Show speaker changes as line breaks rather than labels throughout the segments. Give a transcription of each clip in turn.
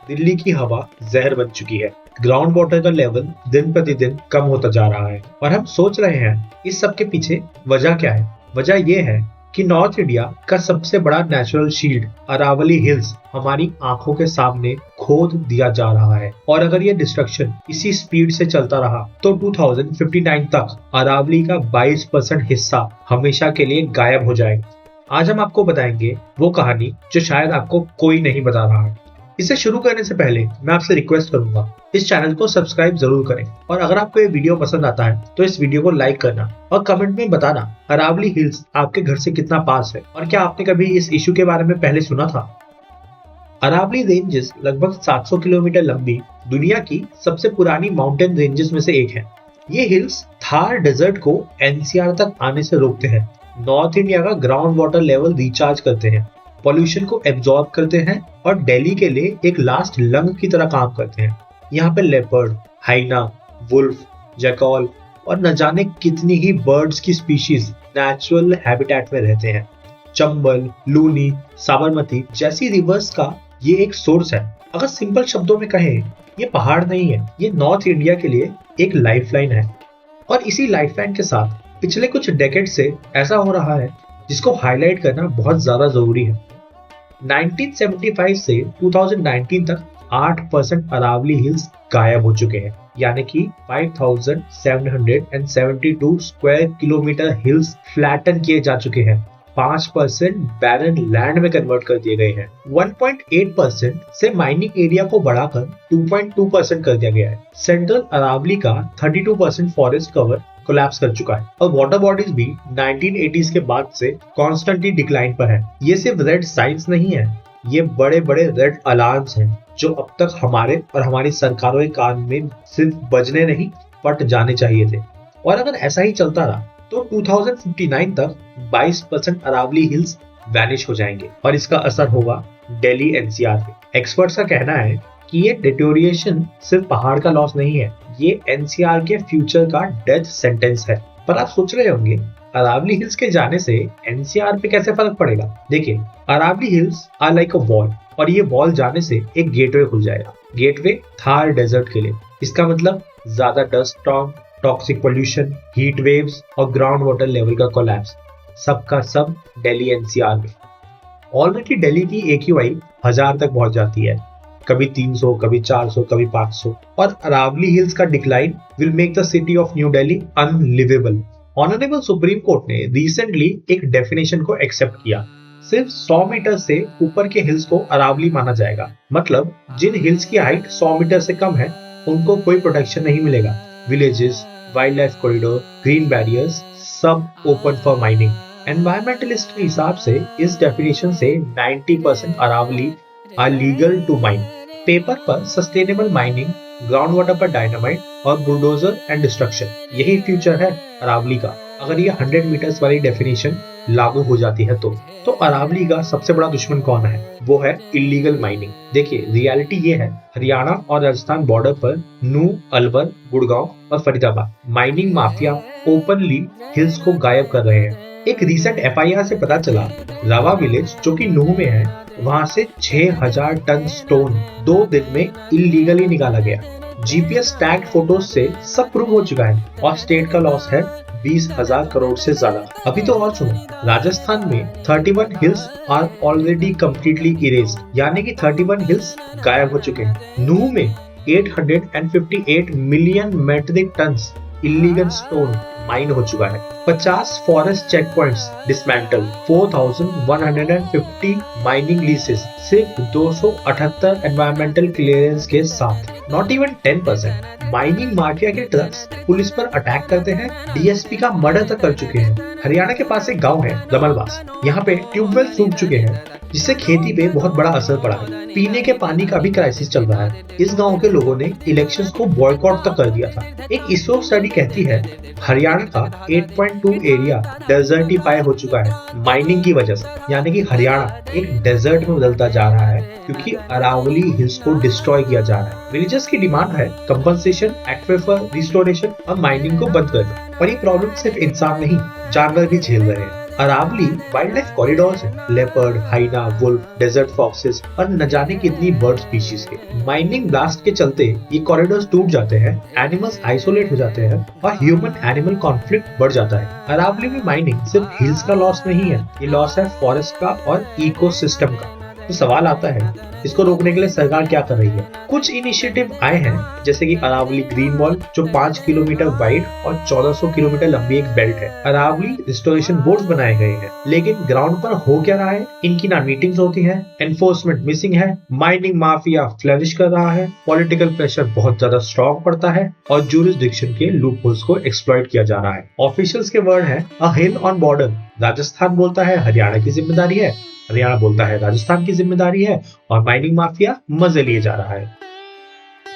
दिल्ली की हवा जहर बन चुकी है। ग्राउंड वाटर का लेवल दिन प्रतिदिन कम होता जा रहा है और हम सोच रहे हैं इस सब के पीछे वजह क्या है। वजह ये है कि नॉर्थ इंडिया का सबसे बड़ा नेचुरल शील्ड अरावली हिल्स हमारी आंखों के सामने खोद दिया जा रहा है और अगर ये डिस्ट्रक्शन इसी स्पीड से चलता रहा तो 2059 तक अरावली का 22% हिस्सा हमेशा के लिए गायब हो जाएगा। आज हम आपको बताएंगे वो कहानी जो शायद आपको कोई नहीं बता रहा है। इसे शुरू करने से पहले मैं आपसे रिक्वेस्ट करूंगा इस चैनल को सब्सक्राइब जरूर करें और अगर आपको ये वीडियो पसंद आता है तो इस वीडियो को लाइक करना और कमेंट में बताना अरावली हिल्स आपके घर से कितना पास है और क्या आपने कभी इस इशू के बारे में पहले सुना था। अरावली रेंजेस लगभग 700 किलोमीटर लंबी दुनिया की सबसे पुरानी माउंटेन रेंजेस में से एक है। ये हिल्स थार डेजर्ट को एनसीआर तक आने से रोकते हैं, नॉर्थ इंडिया का ग्राउंड वाटर लेवल रिचार्ज करते हैं, पॉल्यूशन को एब्जॉर्ब करते हैं और दिल्ली के लिए एक लास्ट लंग की तरह काम करते हैं। यहाँ पे लेपर्ड, हाइना, वुल्फ, जैकॉल और न जाने कितनी ही बर्ड्स की स्पीशीज नेचुरल हैबिटेट में रहते हैं। चंबल, लूनी, साबरमती जैसी रिवर्स का ये एक सोर्स है। अगर सिंपल शब्दों में कहें, ये पहाड़ नहीं है, ये नॉर्थ इंडिया के लिए एक लाइफलाइन है और इसी लाइफलाइन के साथ पिछले कुछ डेकेड से ऐसा हो रहा है जिसको हाईलाइट करना बहुत ज्यादा जरूरी है। 1975 से 2019 तक 8% अरावली हिल्स गायब हो चुके हैं, यानी कि 5,772 स्क्वायर किलोमीटर हिल्स फ्लैटन किए जा चुके हैं। 5% बैरन लैंड में कन्वर्ट कर दिए गए हैं। 1.8% से माइनिंग एरिया को बढ़ाकर 2.2% कर दिया गया है। सेंट्रल अरावली का 32% फॉरेस्ट कवर कोलैप्स कर चुका है और वाटर बॉडीज भी 1980s के बाद से कॉन्स्टेंटली डिक्लाइन पर है। ये सिर्फ रेड साइंस नहीं है, ये बड़े बड़े रेड अलार्म्स हैं जो अब तक हमारे और हमारी सरकारों के कान में सिर्फ बजने नहीं फट जाने चाहिए थे। और अगर ऐसा ही चलता रहा तो 2059 तक 22% अरावली हिल्स वैनिश हो जाएंगे और इसका असर होगा दिल्ली एनसीआर पे। एक्सपर्ट्स का कहना है कि ये डिटोरिएशन सिर्फ पहाड़ का लॉस नहीं है, ये एनसीआर के फ्यूचर का डेथ सेंटेंस है। पर आप सोच रहे होंगे अरावली हिल्स के जाने से एनसीआर पे कैसे फर्क पड़ेगा। देखिए, Aravalli hills are like a wall और ये वॉल जाने से एक गेटवे खुल जाएगा। गेटवे थार डेजर्ट के लिए। इसका मतलब ज्यादा dust storm, toxic pollution, heat waves और ग्राउंड वाटर लेवल का कोलैप्स, सबका सब दिल्ली एनसीआर में। ऑलरेडी दिल्ली की AQI 1000 तक पहुंच जाती है, कभी 300, कभी 400, कभी 500 और अरावली हिल्स का decline will make the city of new Delhi unliveable. Honourable supreme court ने रिसेंटली एक डेफिनेशन को एक्सेप्ट किया। सिर्फ 100 मीटर से ऊपर के हिल्स को अरावली माना जाएगा। मतलब जिन हिल्स की हाइट 100 मीटर से कम है उनको कोई प्रोटेक्शन नहीं मिलेगा। Villages, wild life corridor, green barriers सब ओपन फॉर माइनिंग। एनवायरमेंटलिस्ट के हिसाब से इस डेफिनेशन से 90% Aravalli are legal to mine. Paper पर सस्टेनेबल माइनिंग, ग्राउंड वाटर पर डायनामाइट और बुलडोजर एंड डिस्ट्रक्शन, यही फ्यूचर है अरावली का। अगर ये 100 मीटर्स वाली डेफिनेशन लागू हो जाती है तो अरावली का सबसे बड़ा दुश्मन कौन है? वो है इलीगल माइनिंग। देखिए, रियलिटी ये है, हरियाणा और राजस्थान बॉर्डर पर नूह, अलवर, गुड़गांव और Faridabad mining mafia openly hills को गायब कर रहे हैं। एक रिसेंट FIR से पता चला, रावा विलेज जो कि नूह में है, वहां से 6000 टन स्टोन 2 दिन में इलीगली निकाला गया। GPS टैग फोटोज से सब प्रूव हो चुका है और स्टेट का लॉस है 20,000 करोड़ से ज्यादा। अभी तो और सुनो, राजस्थान में 31 hills are already completely erased, यानी कि 31 हिल्स गायब हो चुके हैं। नूह में 858 million metric tons illegal stone mine हो चुका है। 50 forest check points dismantle, 4150 mining leases, सिर्फ 278 एनवायरमेंटल क्लियरेंस के साथ। Not even 10%। माइनिंग माफिया के ट्रक्स पुलिस पर अटैक करते हैं, DSP का मर्डर तक कर चुके हैं। हरियाणा के पास एक गांव है रमलवास, यहाँ पे ट्यूबवेल सूख चुके हैं जिससे खेती पे बहुत बड़ा असर पड़ा है। पीने के पानी का भी क्राइसिस चल रहा है। इस गांव के लोगों ने इलेक्शंस को बॉयकॉट तक कर दिया था। एक इसरो स्टडी कहती है हरियाणा का 8.2 एरिया डेजर्टिफाई हो चुका है माइनिंग की वजह से, यानी कि हरियाणा एक डेजर्ट में बदलता जा रहा है क्योंकि अरावली हिल्स को डिस्ट्रॉय किया जा रहा है। विलेजर्स की डिमांड है कंपनसेशन, एक्विफर रिस्टोरेशन और माइनिंग को बंद कर दो। और ये प्रॉब्लम सिर्फ इंसान नहीं, जानवर भी झेल रहे हैं। अरावली वाइल्ड लाइफ कॉरिडोर्स है, लेपर्ड, हाइना, वुल्फ, डेजर्ट फॉक्सेस और न जाने कितनी बर्ड स्पीशीज के। माइनिंग ब्लास्ट के चलते ये कॉरिडोर्स टूट जाते हैं, एनिमल्स आइसोलेट हो जाते हैं और ह्यूमन एनिमल कॉन्फ्लिक्ट बढ़ जाता है। अरावली में माइनिंग सिर्फ हिल्स का लॉस नहीं है, ये लॉस है फॉरेस्ट का और इकोसिस्टम का। तो सवाल आता है, इसको रोकने के लिए सरकार क्या कर रही है? कुछ इनिशिएटिव आए हैं, जैसे कि अरावली ग्रीन वॉल जो 5 किलोमीटर वाइड और 1400 किलोमीटर लंबी एक बेल्ट है। अरावली रिस्टोरेशन बोर्ड्स बनाए गए हैं, लेकिन ग्राउंड पर हो क्या रहा है? इनकी ना मीटिंग्स होती हैं, एनफोर्समेंट मिसिंग है, माइनिंग माफिया फ्लरिश कर रहा है, पॉलिटिकल प्रेशर बहुत ज्यादा स्ट्रॉन्ग पड़ता है और ज्यूरिसडिक्शन के लूपहोल्स को एक्सप्लॉइट किया जा रहा है। ऑफिशियल्स के वर्ड है अ हिल ऑन बॉर्डर। राजस्थान बोलता है हरियाणा की जिम्मेदारी है, हरियाणा बोलता है राजस्थान की जिम्मेदारी है और माइनिंग माफिया मजे लिए जा रहा है।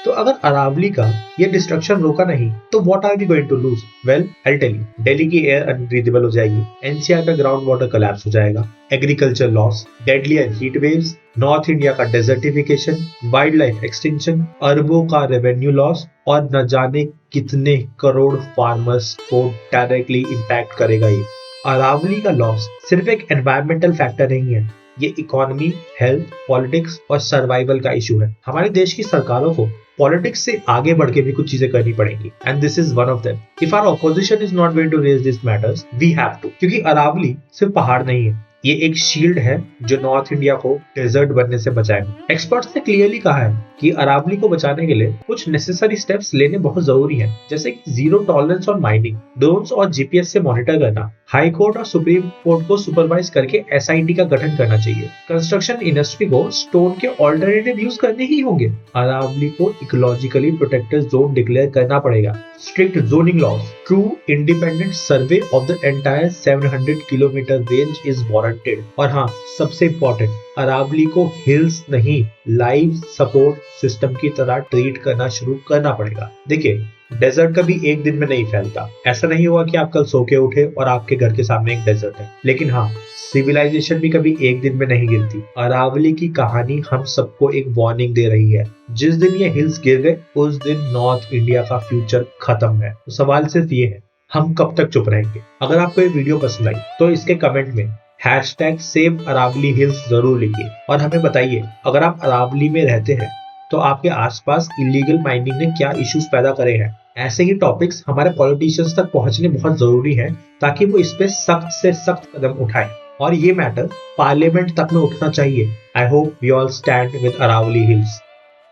तो अगर अरावली का ये डिस्ट्रक्शन रोका नहीं तो what are we going to lose? Well, I tell you, Delhi की एयर अनब्रीदेबल हो जाएगी, एनसीआर का ग्राउंड वाटर कोलैप्स हो जाएगा, agriculture loss, deadlier heat waves, north India का डेजर्टिफिकेशन, वाइल्ड लाइफ एक्सटिंक्शन, अरबों का रेवेन्यू लॉस और न जाने कितने करोड़ फार्मर्स को डायरेक्टली इम्पैक्ट करेगा ये। अरावली का लॉस सिर्फ एक एनवायरमेंटल फैक्टर नहीं है, ये इकोनॉमी, हेल्थ, पॉलिटिक्स और सर्वाइवल का इशू है। हमारे देश की सरकारों को पॉलिटिक्स से आगे बढ़ के भी कुछ चीजें करनी पड़ेंगी, and this is one of them. If our opposition is not going to raise this matters, we have to, क्योंकि अरावली सिर्फ पहाड़ नहीं है, ये एक शील्ड है जो नॉर्थ इंडिया को डेजर्ट बनने से बचाएगा। एक्सपर्ट्स ने क्लियरली कहा है कि अरावली को बचाने के लिए कुछ नेसेसरी स्टेप्स लेने बहुत जरूरी हैं, जैसे कि zero tolerance on mining, drones और जीपीएस से मॉनिटर करना, हाई कोर्ट और सुप्रीम कोर्ट को सुपरवाइज करके एसआईटी का गठन करना चाहिए। कंस्ट्रक्शन इंडस्ट्री को स्टोन के ऑल्टरनेटिव यूज करने ही होंगे। अरावली को इकोलॉजिकली प्रोटेक्टेड जोन डिक्लेयर करना पड़ेगा। Strict zoning laws, true independent survey of the entire 700 kilometre range is warranted. और हाँ, सबसे इम्पोर्टेंट, अरावली को हिल्स नहीं, लाइफ सपोर्ट सिस्टम की तरह ट्रीट करना शुरू करना पड़ेगा। देखिए, डेजर्ट कभी एक दिन में नहीं फैलता। ऐसा नहीं हुआ कि आप कल सो के उठे और आपके घर के सामने एक डेजर्ट है। लेकिन हाँ, सिविलाइजेशन भी कभी एक दिन में नहीं गिरती। अरावली की कहानी हम सबको एक वार्निंग दे रही है। जिस दिन ये हिल्स गिर गए, उस दिन नॉर्थ इंडिया का फ्यूचर खत्म है। तो सवाल सिर्फ ये है, हम कब तक चुप रहेंगे? अगर आपको ये वीडियो पसंद आई तो इसके कमेंट में #सेव अरावली हिल्स जरूर लिखिए और हमें बताइए, अगर आप अरावली में रहते हैं तो आपके आसपास इलीगल माइनिंग ने क्या इश्यूज पैदा करे हैं। ऐसे ही टॉपिक्स हमारे पॉलिटिशियंस तक पहुंचने बहुत जरूरी है, ताकि वो इस पे सख्त से सख्त कदम उठाएं और ये मैटर पार्लियामेंट तक में उठना चाहिए। I hope we all stand with Aravalli hills.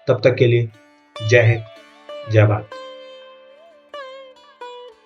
तब तक के लिए जय हिंद, जय भारत।